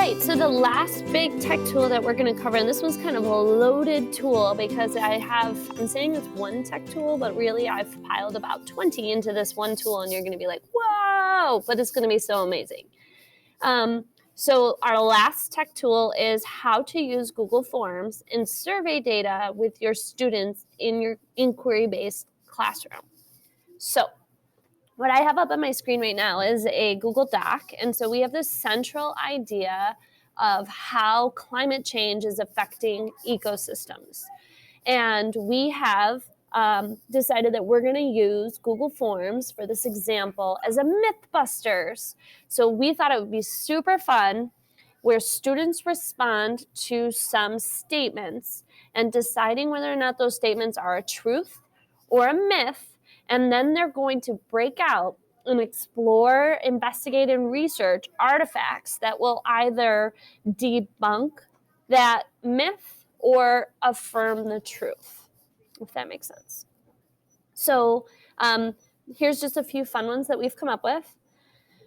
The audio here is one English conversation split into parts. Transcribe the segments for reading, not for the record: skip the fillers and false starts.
right, so the last big tech tool that we're going to cover, and this one's kind of a loaded tool because I'm saying it's one tech tool, but really I've piled about 20 into this one tool, and you're going to be like, whoa, but it's going to be so amazing. So our last tech tool is how to use Google Forms and survey data with your students in your inquiry-based classroom. So what I have up on my screen right now is a Google Doc, and so we have this central idea of how climate change is affecting ecosystems. And we have decided that we're going to use Google Forms for this example as a Mythbusters. So we thought it would be super fun where students respond to some statements and deciding whether or not those statements are a truth or a myth. And then they're going to break out and explore, investigate, and research artifacts that will either debunk that myth or affirm the truth, if that makes sense. So here's just a few fun ones that we've come up with.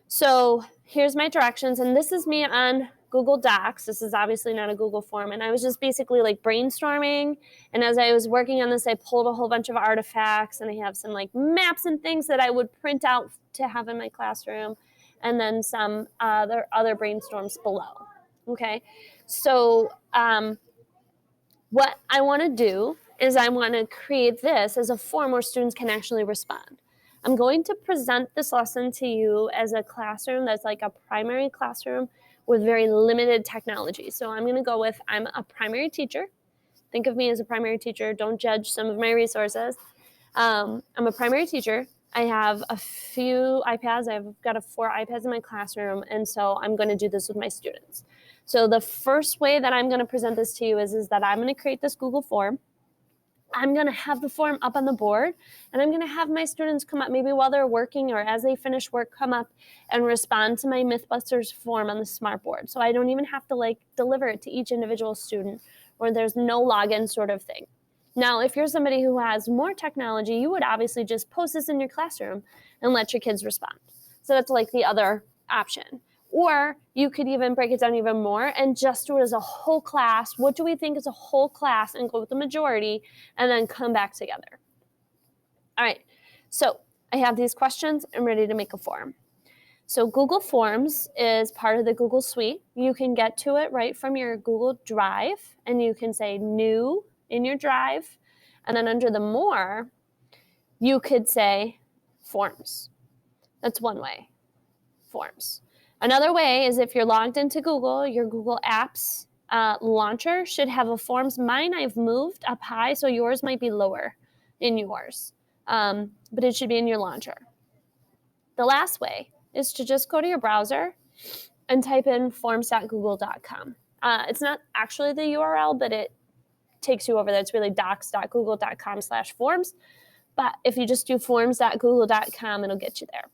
So here's my directions, and this is me on Google Docs. This is obviously not a Google form, and I was just basically like brainstorming, and as I was working on this, I pulled a whole bunch of artifacts, and I have some like maps and things that I would print out to have in my classroom, and then some other brainstorms below. Okay, so what I want to do is I want to create this as a form where students can actually respond. I'm going to present this lesson to you as a classroom that's like a primary classroom with very limited technology. So I'm going to go with, I'm a primary teacher. Think of me as a primary teacher. Don't judge some of my resources. I'm a primary teacher. I have a few iPads. I've got 4 iPads in my classroom, and so I'm going to do this with my students. So the first way that I'm going to present this to you is that I'm going to create this Google form. I'm going to have the form up on the board, and I'm going to have my students come up, maybe while they're working or as they finish work, come up and respond to my Mythbusters form on the smartboard. So I don't even have to like deliver it to each individual student, or there's no login sort of thing. Now, if you're somebody who has more technology, you would obviously just post this in your classroom and let your kids respond. So that's like the other option. Or you could even break it down even more and just do it as a whole class. What do we think is a whole class, and go with the majority and then come back together. All right, so I have these questions. I'm ready to make a form. So Google Forms is part of the Google Suite. You can get to it right from your Google Drive, and you can say New in your Drive. And then under the More, you could say Forms. That's one way, Forms. Another way is if you're logged into Google, your Google Apps launcher should have a Forms. Mine I've moved up high, so yours might be lower in yours, but it should be in your launcher. The last way is to just go to your browser and type in forms.google.com. It's not actually the URL, but it takes you over there. It's really docs.google.com/forms. But if you just do forms.google.com, it'll get you there.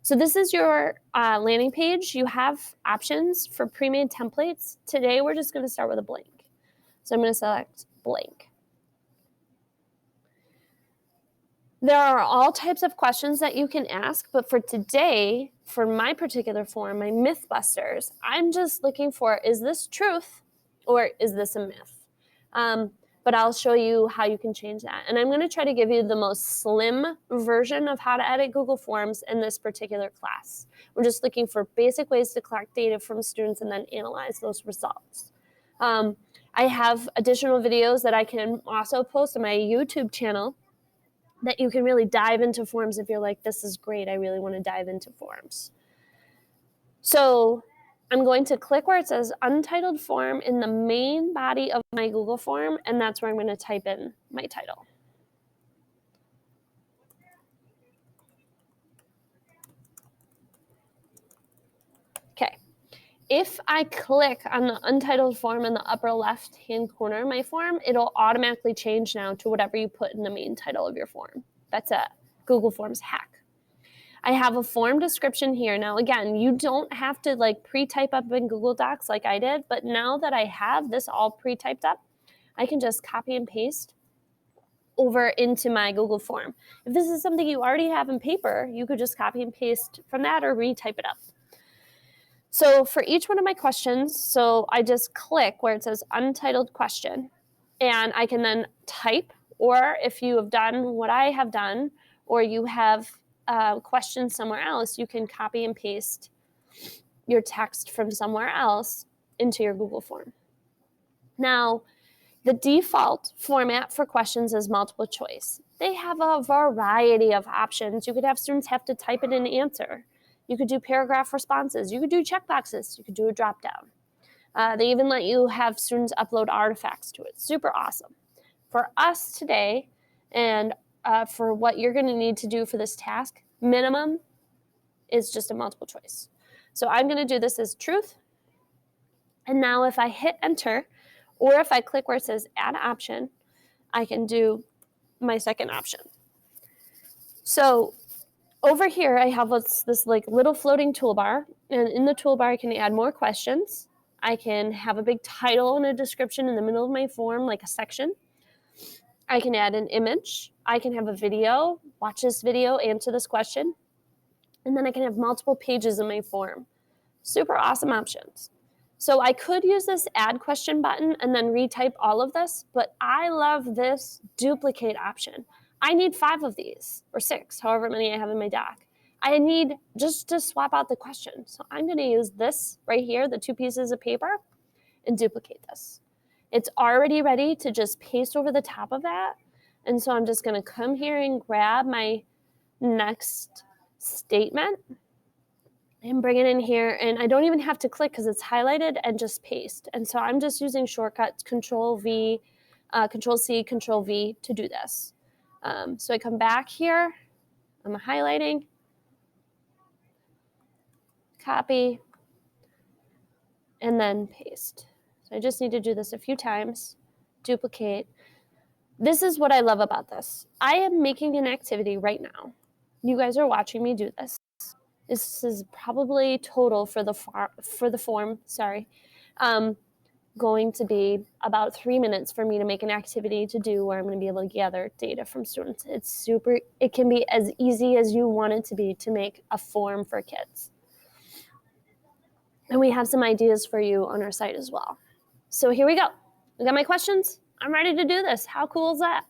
So this is your landing page. You have options for pre-made templates. Today, we're just going to start with a blank. So I'm going to select blank. There are all types of questions that you can ask, but for today, for my particular form, my Mythbusters, I'm just looking for, is this truth or is this a myth? But I'll show you how you can change that. And I'm going to try to give you the most slim version of how to edit Google Forms in this particular class. We're just looking for basic ways to collect data from students and then analyze those results. I have additional videos that I can also post on my YouTube channel that you can really dive into forms if you're like, this is great, I really want to dive into forms. So I'm going to click where it says Untitled Form in the main body of my Google form, and that's where I'm going to type in my title. Okay. If I click on the Untitled Form in the upper left-hand corner of my form, it'll automatically change now to whatever you put in the main title of your form. That's a Google Forms hack. I have a form description here. Now, again, you don't have to like pre-type up in Google Docs like I did, but now that I have this all pre-typed up, I can just copy and paste over into my Google form. If this is something you already have in paper, you could just copy and paste from that or retype it up. So for each one of my questions, so I just click where it says untitled question, and I can then type, or if you have done what I have done, or you have questions somewhere else, you can copy and paste your text from somewhere else into your Google form. Now, the default format for questions is multiple choice. They have a variety of options. You could have students have to type in an answer. You could do paragraph responses. You could do checkboxes. You could do a drop down. They even let you have students upload artifacts to it. Super awesome. For us today, and for what you're going to need to do for this task, minimum is just a multiple choice. So I'm going to do this as truth. And now if I hit enter, or if I click where it says add option, I can do my second option. So over here, I have this like little floating toolbar, and in the toolbar, I can add more questions. I can have a big title and a description in the middle of my form, like a section. I can add an image. I can have a video, watch this video, answer this question. And then I can have multiple pages in my form. Super awesome options. So I could use this add question button and then retype all of this, but I love this duplicate option. I need 5 of these, or 6, however many I have in my doc. I need just to swap out the question. So I'm going to use this right here, the 2 pieces of paper, and duplicate this. It's already ready to just paste over the top of that. And so I'm just going to come here and grab my next statement and bring it in here, and I don't even have to click because it's highlighted, and just paste. And so I'm just using shortcuts, Control V, Control C, Control V to do this. So I come back here, I'm highlighting, copy, and then paste. So I just need to do this a few times, duplicate. This is what I love about this. I am making an activity right now. You guys are watching me do this. This is probably total for the form, going to be about 3 minutes for me to make an activity to do where I'm going to be able to gather data from students. It can be as easy as you want it to be to make a form for kids. And we have some ideas for you on our site as well. So here we go. I got my questions. I'm ready to do this. How cool is that?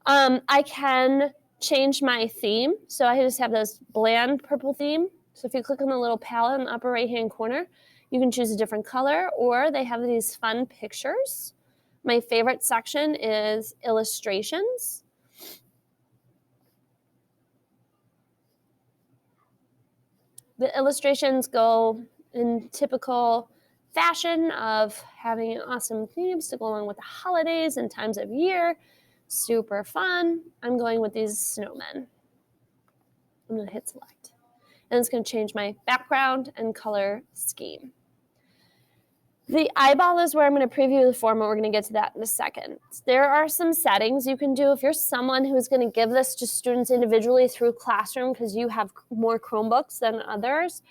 I can change my theme. So I just have this bland purple theme. So if you click on the little palette in the upper right-hand corner, you can choose a different color, or they have these fun pictures. My favorite section is illustrations. The illustrations go in typical fashion of having awesome themes to go along with the holidays and times of year. Super fun. I'm going with these snowmen. I'm going to hit select. And it's going to change my background and color scheme. The eyeball is where I'm going to preview the form, and we're going to get to that in a second. There are some settings you can do if you're someone who's going to give this to students individually through Classroom because you have more Chromebooks than others.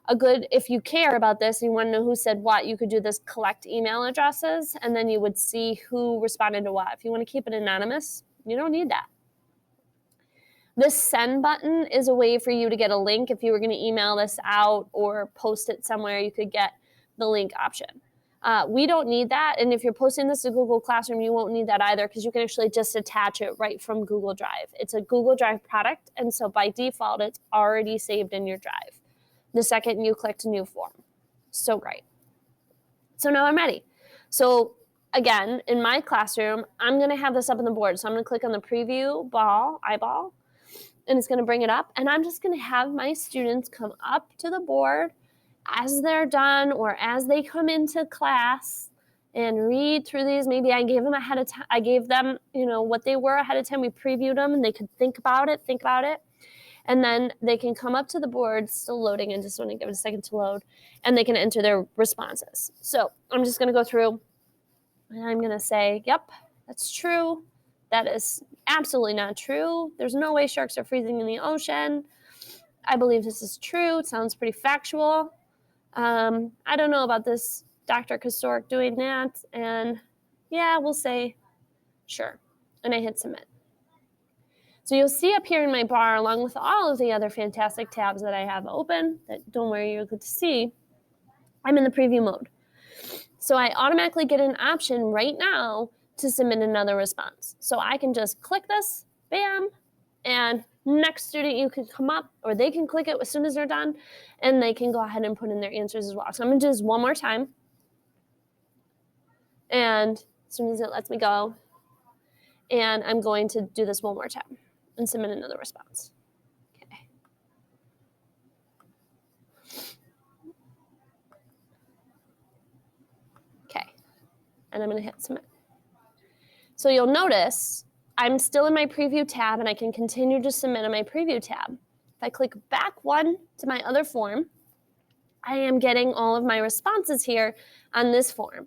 If you care about this and you want to know who said what, you could do this collect email addresses, and then you would see who responded to what. If you want to keep it anonymous, you don't need that. The send button is a way for you to get a link. If you were going to email this out or post it somewhere, you could get the link option. We don't need that, and if you're posting this to Google Classroom, you won't need that either because you can actually just attach it right from Google Drive. It's a Google Drive product, and so by default, it's already saved in your drive the second you clicked new form. So great. So now I'm ready. So again, in my classroom, I'm going to have this up on the board. So I'm going to click on the preview eyeball, and it's going to bring it up, and I'm just going to have my students come up to the board as they're done or as they come into class and read through these. Maybe I gave them ahead of time. I gave them, what they were ahead of time. We previewed them and they could think about it. And then they can come up to the board, still loading, and just want to give it a second to load, and they can enter their responses. So I'm just going to go through and I'm going to say, yep, that's true. That is absolutely not true. There's no way sharks are freezing in the ocean. I believe this is true. It sounds pretty factual. I don't know about this Dr. Kosoric doing that. And yeah, we'll say sure. And I hit submit. So you'll see up here in my bar, along with all of the other fantastic tabs that I have open, that don't worry, you'll get to see, I'm in the preview mode. So I automatically get an option right now to submit another response. So I can just click this, bam, and next student you can come up, or they can click it as soon as they're done, and they can go ahead and put in their answers as well. So I'm gonna do this one more time. And as soon as it lets me go, and I'm going to do this one more time and submit another response. Okay. Okay, and I'm gonna hit submit. So you'll notice I'm still in my preview tab and I can continue to submit in my preview tab. If I click back one to my other form, I am getting all of my responses here on this form.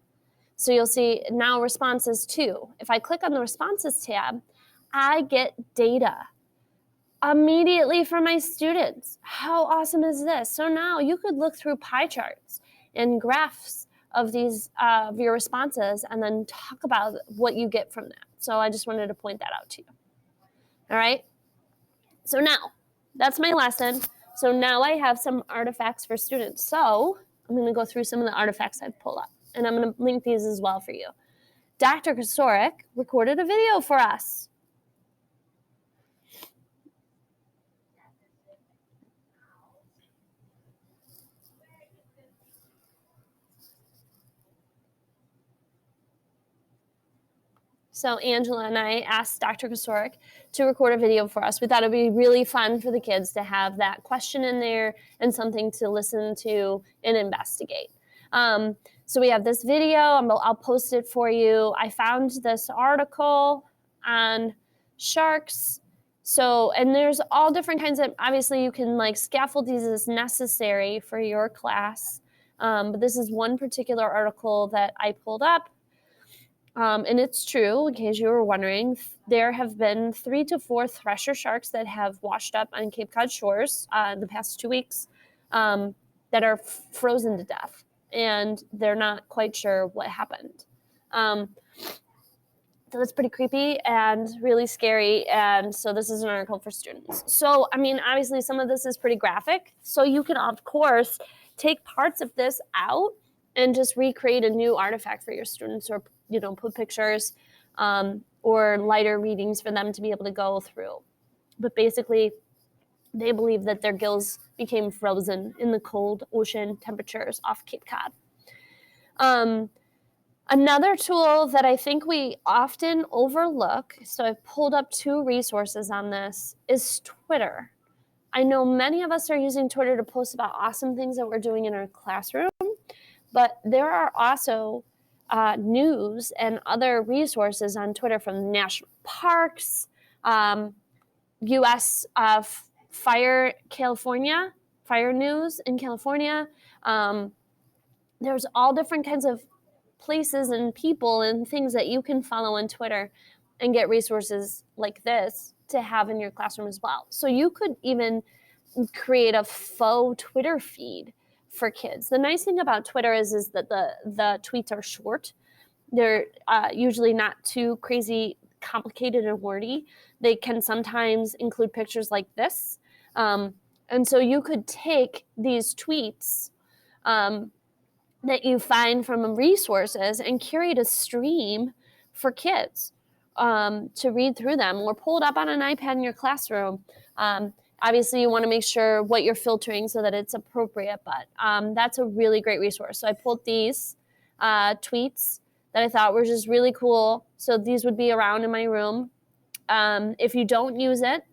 So you'll see now responses 2. If I click on the responses tab, I get data immediately from my students. How awesome is this? So now you could look through pie charts and graphs of these of your responses and then talk about what you get from that. So I just wanted to point that out to you. All right. So now that's my lesson. So now I have some artifacts for students. So I'm going to go through some of the artifacts I've pulled up, and I'm going to link these as well for you. Dr. Kocourek recorded a video for us. So Angela and I asked Dr. Kocourek to record a video for us. We thought it'd be really fun for the kids to have that question in there and something to listen to and investigate. So we have this video. I'll post it for you. I found this article on sharks. So, and there's all different kinds of, obviously you can like scaffold these as necessary for your class. But this is one particular article that I pulled up. And it's true, in case you were wondering, there have been 3 to 4 thresher sharks that have washed up on Cape Cod shores in the past 2 weeks that are frozen to death, and they're not quite sure what happened. So that's pretty creepy and really scary, and so this is an article for students. So, I mean, obviously some of this is pretty graphic, so you can, of course, take parts of this out and just recreate a new artifact for your students, or put pictures or lighter readings for them to be able to go through. But basically, they believe that their gills became frozen in the cold ocean temperatures off Cape Cod. Another tool that I think we often overlook, so I've pulled up 2 resources on this, is Twitter. I know many of us are using Twitter to post about awesome things that we're doing in our classroom, but there are also news and other resources on Twitter from national parks, U.S. Fire news in California. There's all different kinds of places and people and things that you can follow on Twitter and get resources like this to have in your classroom as well. So you could even create a faux Twitter feed for kids. The nice thing about Twitter is that the tweets are short. They're usually not too crazy complicated and wordy. They can sometimes include pictures like this. And so you could take these tweets that you find from resources and curate a stream for kids to read through them, or pull it up on an iPad in your classroom. Obviously, you want to make sure what you're filtering so that it's appropriate, but that's a really great resource. So I pulled these tweets that I thought were just really cool. So these would be around in my room. If you don't use it,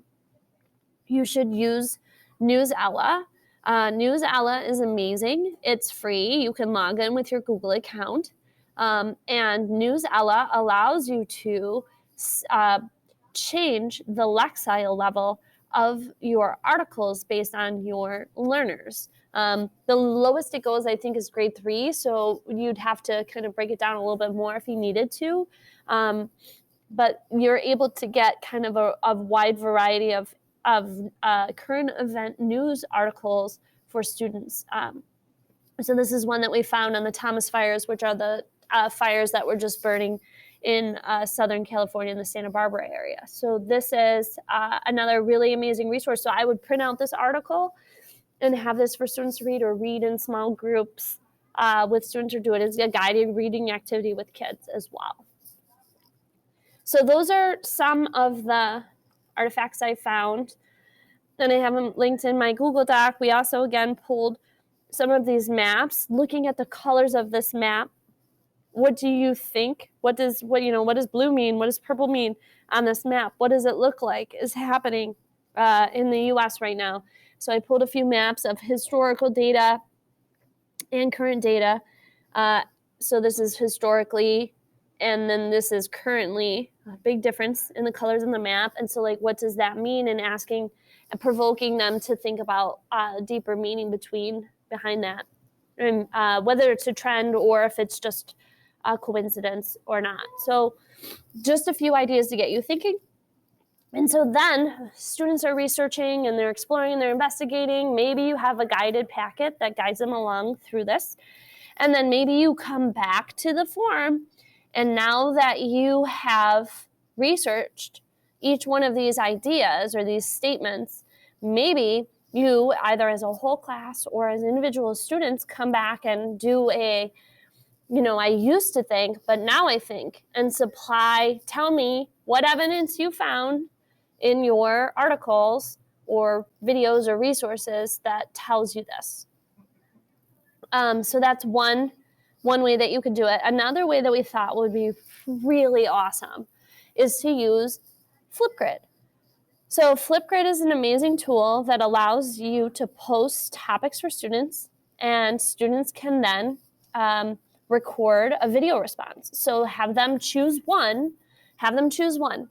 you should use Newsela. Newsela is amazing. It's free. You can log in with your Google account. And Newsela allows you to change the Lexile level of your articles based on your learners. The lowest it goes, I think, is grade 3. So you'd have to kind of break it down a little bit more if you needed to. But you're able to get kind of a wide variety of current event news articles for students. So this is one that we found on the Thomas fires, which are the fires that were just burning in Southern California in the Santa Barbara area. So this is another really amazing resource. So I would print out this article and have this for students to read, or read in small groups with students, or do it as a guided reading activity with kids as well. So those are some of the artifacts I found. Then I have them linked in my Google Doc. We also, again, pulled some of these maps, looking at the colors of this map. What do you think? What does blue mean? What does purple mean on this map? What does it look like is happening in the U.S. right now? So I pulled a few maps of historical data and current data. So this is historically, and then this is currently. A big difference in the colors in the map. And so, like, what does that mean? And asking and provoking them to think about deeper meaning behind that, and whether it's a trend or if it's just a coincidence or not. So just a few ideas to get you thinking. And so then students are researching and they're exploring and they're investigating. Maybe you have a guided packet that guides them along through this. And then maybe you come back to the form, and now that you have researched each one of these ideas or these statements, maybe you, either as a whole class or as individual students, come back and do I used to think, but now I think, and tell me what evidence you found in your articles or videos or resources that tells you this. So that's one way that you could do it. Another way that we thought would be really awesome is to use Flipgrid. So Flipgrid is an amazing tool that allows you to post topics for students, and students can then record a video response. So have them choose one.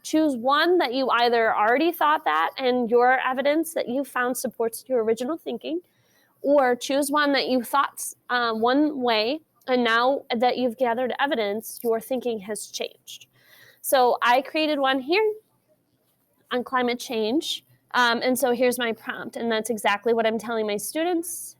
Choose one that you either already thought that and your evidence that you found supports your original thinking, or choose one that you thought one way, and now that you've gathered evidence, your thinking has changed. So I created one here on climate change. And so here's my prompt, and that's exactly what I'm telling my students.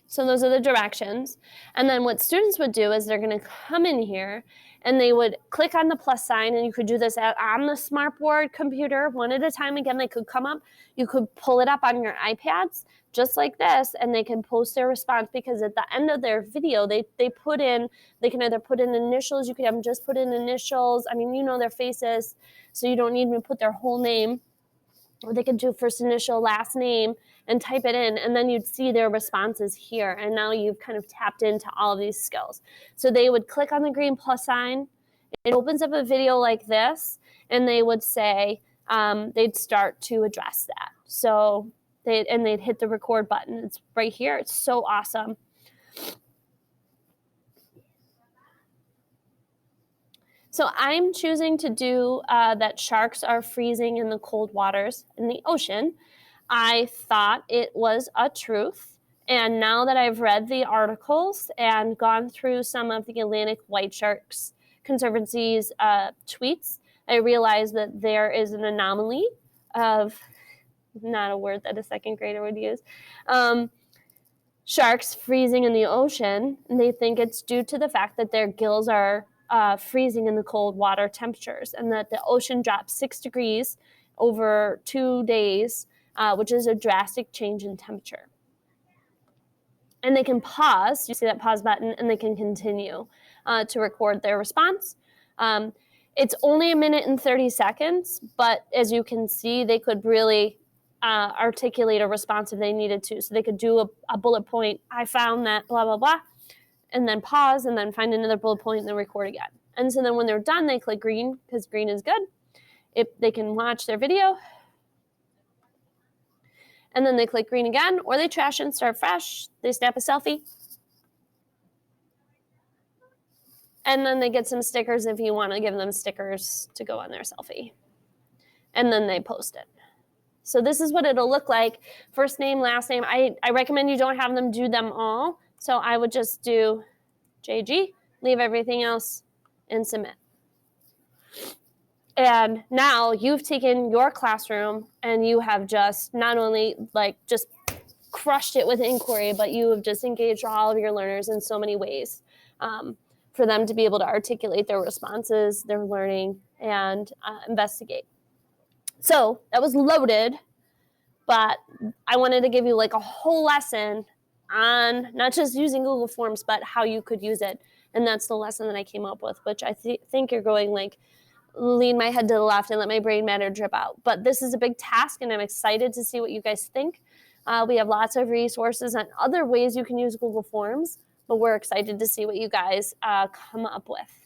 So those are the directions. And then what students would do is they're going to come in here and they would click on the plus sign, and you could do this on the smartboard computer one at a time. Again, they could come up, you could pull it up on your iPads just like this, and they can post their response, because at the end of their video, they can either put in initials, you could have them just put in initials. I mean, their faces, so you don't need to put their whole name. Or they could do first initial, last name, and type it in, and then you'd see their responses here. And now you've kind of tapped into all of these skills. So they would click on the green plus sign. It opens up a video like this, and they would say, they'd start to address that. So they'd hit the record button. It's right here. It's so awesome. So I'm choosing to do that sharks are freezing in the cold waters in the ocean. I thought it was a truth. And now that I've read the articles and gone through some of the Atlantic White Sharks Conservancy's tweets, I realized that there is an anomaly of, not a word that a second grader would use, sharks freezing in the ocean. And they think it's due to the fact that their gills are freezing in the cold water temperatures, and that the ocean dropped 6 degrees over 2 days, which is a drastic change in temperature. And they can pause, you see that pause button, and they can continue to record their response. It's only 1 minute and 30 seconds, but as you can see, they could really articulate a response if they needed to. So they could do a bullet point, I found that blah, blah, blah, and then pause, and then find another bullet point, and then record again. And so then when they're done, they click green, because green is good. They can watch their video, and then they click green again, or they trash and start fresh. They snap a selfie, and then they get some stickers if you want to give them stickers to go on their selfie. And then they post it. So this is what it'll look like. First name, last name. I recommend you don't have them do them all. So I would just do JG, leave everything else, and submit. And now you've taken your classroom and you have just not only just crushed it with inquiry, but you have just engaged all of your learners in so many ways for them to be able to articulate their responses, their learning, and investigate. So that was loaded, but I wanted to give you like a whole lesson on not just using Google Forms, but how you could use it. And that's the lesson that I came up with, which I think you're going like, lean my head to the left and let my brain matter drip out. But this is a big task, and I'm excited to see what you guys think. We have lots of resources and other ways you can use Google Forms, but we're excited to see what you guys come up with.